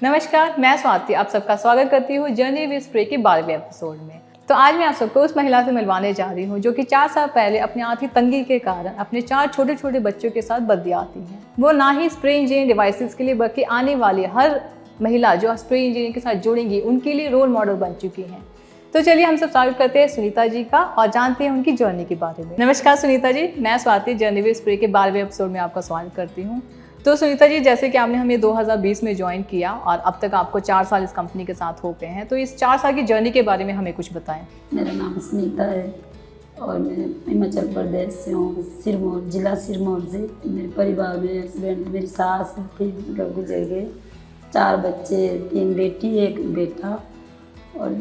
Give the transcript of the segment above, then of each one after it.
नमस्कार, मैं स्वाति आप सबका स्वागत करती हूँ जर्नी विद स्प्रे के 12वें एपिसोड में। तो आज मैं आप सबको उस महिला से मिलवाने जा रही हूँ जो कि 4 साल पहले अपनी आर्थिक तंगी के कारण अपने 4 छोटे छोटे बच्चों के साथ बल्दिया आती हैं। वो ना ही स्प्रे इंजीनियरिंग डिवाइसेस के लिए बल्कि आने वाली हर महिला जो स्प्रे इंजीनियरिंग के साथ जुड़ेंगी उनके लिए रोल मॉडल बन चुकी हैं। तो चलिए हम सब स्वागत करते हैं सुनीता जी का और जानते हैं उनकी जर्नी के बारे में। नमस्कार सुनीता जी, मैं स्वाति जर्नी विद स्प्रे के 12वें एपिसोड में आपका स्वागत करती हूँ। तो सुनीता जी, जैसे कि आपने हमें 2020 में ज्वाइन किया और अब तक आपको 4 साल इस कंपनी के साथ हो गए हैं, तो इस 4 साल की जर्नी के बारे में हमें कुछ बताएं। मेरा नाम सुनीता है और मैं हिमाचल प्रदेश से हूँ, सिरमौर जिला सिरमौर से। मेरे परिवार में हस्बैंड मेरी सास थी, मतलब गुजर गए। 4 बच्चे, 3 बेटी 1 बेटा। और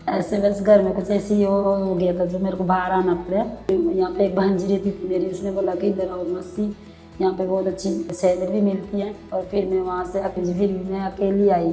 ऐसे बस घर में कुछ ऐसे ही हो गया था जो मेरे को बाहर आना पड़ा। यहाँ पे एक भांजी रहती थी मेरी, उसने बोला कि इधर आओ मस्सी, यहाँ पे बहुत अच्छी सैलरी भी मिलती है। और फिर मैं वहाँ से फिर मैं अकेली आई,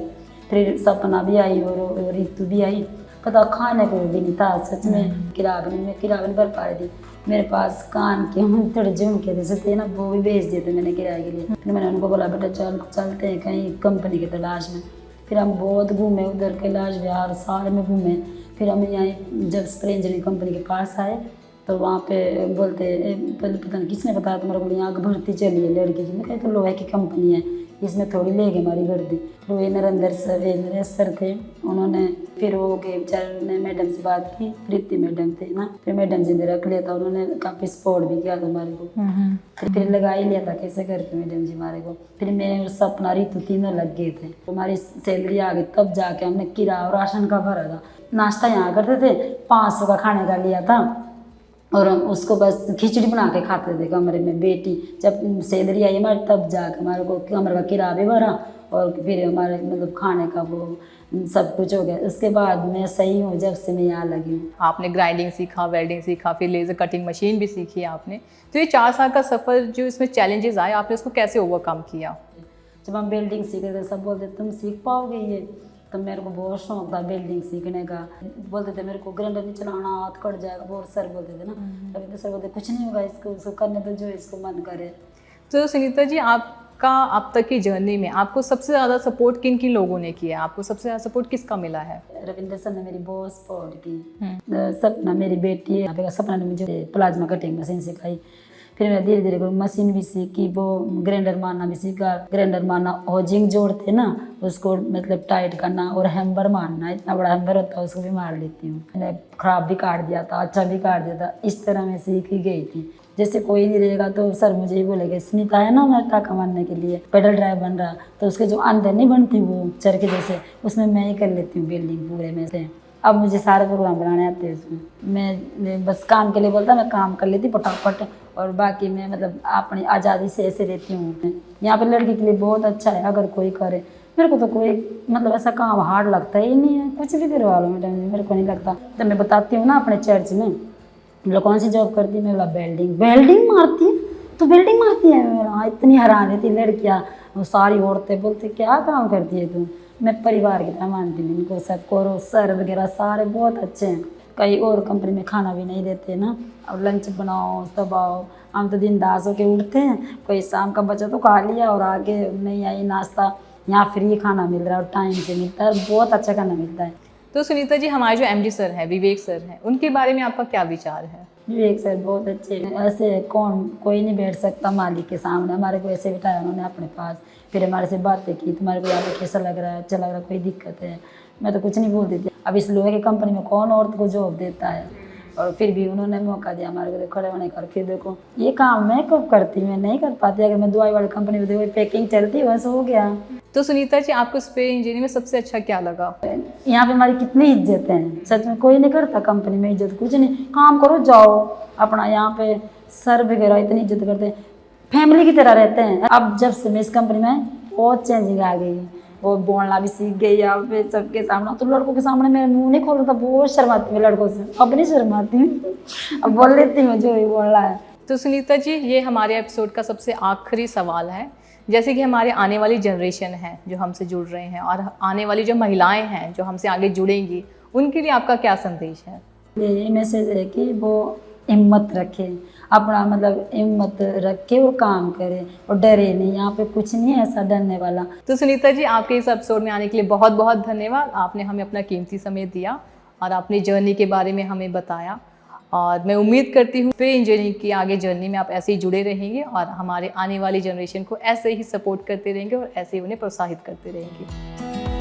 फिर सपना भी आई और ऋतु भी आई। पता खाने को भी नहीं था सच में। किराया नहीं भर पा रही थी। मेरे पास कान के थोड़े झुमके जैसे थे ना, वो भी भेज दिए थे मैंने किराए के लिए। फिर मैंने उनको बोला बेटा चलते हैं कहीं कंपनी की तलाश में। फिर हम बहुत घूमे, उधर कैलाश विहार सारे में घूमे। फिर हम यहाँ जब स्प्रे इंजीनियरिंग कंपनी के पास आए तो वहाँ पे बोलते पहले पता नहीं किसने बताया तुम्हारे को यहाँ भर्ती चली है लड़की की। मैं कही तो लोहे की कंपनी है, इसमें थोड़ी लेगी हमारी भर्ती। लोहे नरेंद्र सर थे, उन्होंने फिर वो के बेचारे ने मैडम से बात की, प्रीति मैडम थे ना, फिर मैडम जी ने रख लिया था। उन्होंने काफ़ी सपोर्ट भी किया था हमारे को। फिर लगा ही लिया था कैसे करके मैडम जी हमारे को। फिर मैं और सपना ऋतु तीनों लग गए थे। हमारी सैलरी आ गई तब जाके हमने किराया और राशन का भरा था। नाश्ता यहाँ करते थे, 500 का खाने का लिया था और उसको बस खिचड़ी बना के खाते थे कमरे में। बेटी जब सैलरी आई हमारे तब जाके हमारे को कमरे का किराया भी भरा और फिर हमारे मतलब खाने का वो सब कुछ हो गया। उसके बाद मैं सही हूँ जब से मैं यहाँ लगी हूँ। आपने ग्राइंडिंग सीखा, वेल्डिंग सीखा, फिर लेज़र कटिंग मशीन भी सीखी आपने। तो ये 4 साल का सफ़र जो इसमें चैलेंजेस आए, आपने उसको कैसे ओवरकम किया? जब हम वेल्डिंग सीखे थे सब बोलते तुम सीख पाओगे ये, तो मेरे को बहुत शौक था वेल्डिंग सीखने का। बोलते थे मेरे को ग्राइंडर नहीं चलाना, हाथ कट जाएगा, बहुत सर बोलते थे ना। तभी तो सर बोलते कुछ नहीं होगा, इसको करने तो जो इसको मन करे। तो सुनीता जी, आपका अब तक की जर्नी में आपको सबसे ज़्यादा सपोर्ट किन किन लोगों ने किया? आपको सबसे ज़्यादा सपोर्ट किसका मिला है? रविंद्र सर ने मेरी बहुत सपोर्ट की। सपना मेरी बेटी है, सपना ने मुझे प्लाज्मा कटिंग मशीन सिखाई। फिर मैं धीरे धीरे मशीन भी सीखी, वो ग्राइंडर मारना भी सीखा। ग्राइंडर मारना, होजिंग जोड़ते ना उसको मतलब टाइट करना, और हैम्बर मारना, इतना बड़ा हैम्बर होता है उसको भी मार लेती हूँ। मैंने खराब भी काट दिया था, अच्छा भी काट दिया था। इस तरह मैं सीख ही गई थी। जैसे कोई नहीं रहेगा तो सर मुझे ही बोलेगा सुनीता है ना मेरा टाका मारने के लिए, पेडल ड्राइव बन रहा, तो उसके जो अंदर नहीं बनती वो चरखे जैसे, उसमें मैं ही कर लेती हूँ बिल्डिंग पूरे में से। अब मुझे सारे प्रोग्राम बनाने आते हैं उसमें। मैं बस काम के लिए बोलता, मैं काम कर लेती फटाफट, और बाकी मैं मतलब अपनी आज़ादी से ऐसे रहती हूँ। यहाँ पे लड़की के लिए बहुत अच्छा है अगर कोई करे। मेरे को तो कोई मतलब ऐसा काम हार्ड लगता ही नहीं है, कुछ भी करवा लो मैडम, मेरे को नहीं लगता। जब मैं बताती हूँ ना अपने चर्च में, मतलब कौन सी जॉब करती है, मैं बोला वेल्डिंग मारती है, तो वेल्डिंग मारती है। हाँ, इतनी हैरान रहती लड़कियाँ, वो सारी औरतें बोलते क्या काम करती है तुम। मैं परिवार की तरह मानती हूँ इनको सबको। सर वगैरह सारे बहुत अच्छे हैं। कई और कंपनी में खाना भी नहीं देते ना, अब लंच बनाओ तब आओ। हम तो दिन दास होके उठते हैं, कोई शाम का बचा तो खा लिया और आगे नहीं आई नाश्ता। यहाँ फ्री खाना मिल रहा है और टाइम से मिलता है, बहुत अच्छा खाना मिलता है। तो सुनीता जी, हमारे जो एमडी सर हैं, विवेक सर हैं, उनके बारे में आपका क्या विचार है? विवेक सर बहुत अच्छे हैं। ऐसे कोई नहीं बैठ सकता मालिक के सामने। हमारे को ऐसे बिठाया उन्होंने अपने पास, फिर हमारे से बातें की, तुम्हारे को यहाँ पे कैसा लग रहा है, अच्छा लग रहा है, कोई दिक्कत है। मैं तो कुछ नहीं बोलती थी। अब इस लोहे की कंपनी में कौन औरत को जॉब देता है, और फिर भी उन्होंने मौका दिया हमारे को खड़े होने का। फिर देखो ये काम मैं कब करती, मैं नहीं कर पाती। अगर मैं दवाई वाली कंपनी में देखो पैकिंग चलती वैसे हो गया। तो सुनीता जी, आपको स्प्रे इंजीनियरिंग में सबसे अच्छा क्या लगा? यहाँ पे हमारी कितनी इज्जत है, सच में कोई नहीं करता कंपनी में इज्जत, कुछ नहीं, काम करो जाओ अपना। यहाँ पे सर वगैरह इतनी इज्जत करते हैं, फैमिली की तरह रहते हैं। अब जब से मैं इस कंपनी में बहुत चेंजिंग आ गई, वो बोलना भी सीख गई यहाँ पे सबके सामने। तो लड़कों के सामने मैं मुँह नहीं खोलता था, बहुत शर्माती हूँ लड़कों से, अब नहीं शर्माती हूँ, अब बोल लेती हूँ जो भी बोल रहा है। तो सुनीता जी, ये हमारे एपिसोड का सबसे आखिरी सवाल है। जैसे कि हमारे आने वाली जनरेशन है जो हमसे जुड़ रहे हैं, और आने वाली जो महिलाएं हैं जो हमसे आगे जुड़ेंगी, उनके लिए आपका क्या संदेश है? यही मैसेज है कि वो हिम्मत रखें, अपना मतलब हिम्मत रख के वो काम करे और डरे नहीं। यहाँ पे कुछ नहीं है ऐसा डरने वाला। तो सुनीता जी, आपके इस एपिसोड में आने के लिए बहुत बहुत धन्यवाद। आपने हमें अपना कीमती समय दिया और अपनी जर्नी के बारे में हमें बताया, और मैं उम्मीद करती हूँ फिर इंजीनियरिंग की आगे जर्नी में आप ऐसे ही जुड़े रहेंगे और हमारे आने वाली जनरेशन को ऐसे ही सपोर्ट करते रहेंगे और ऐसे ही उन्हें प्रोत्साहित करते रहेंगे।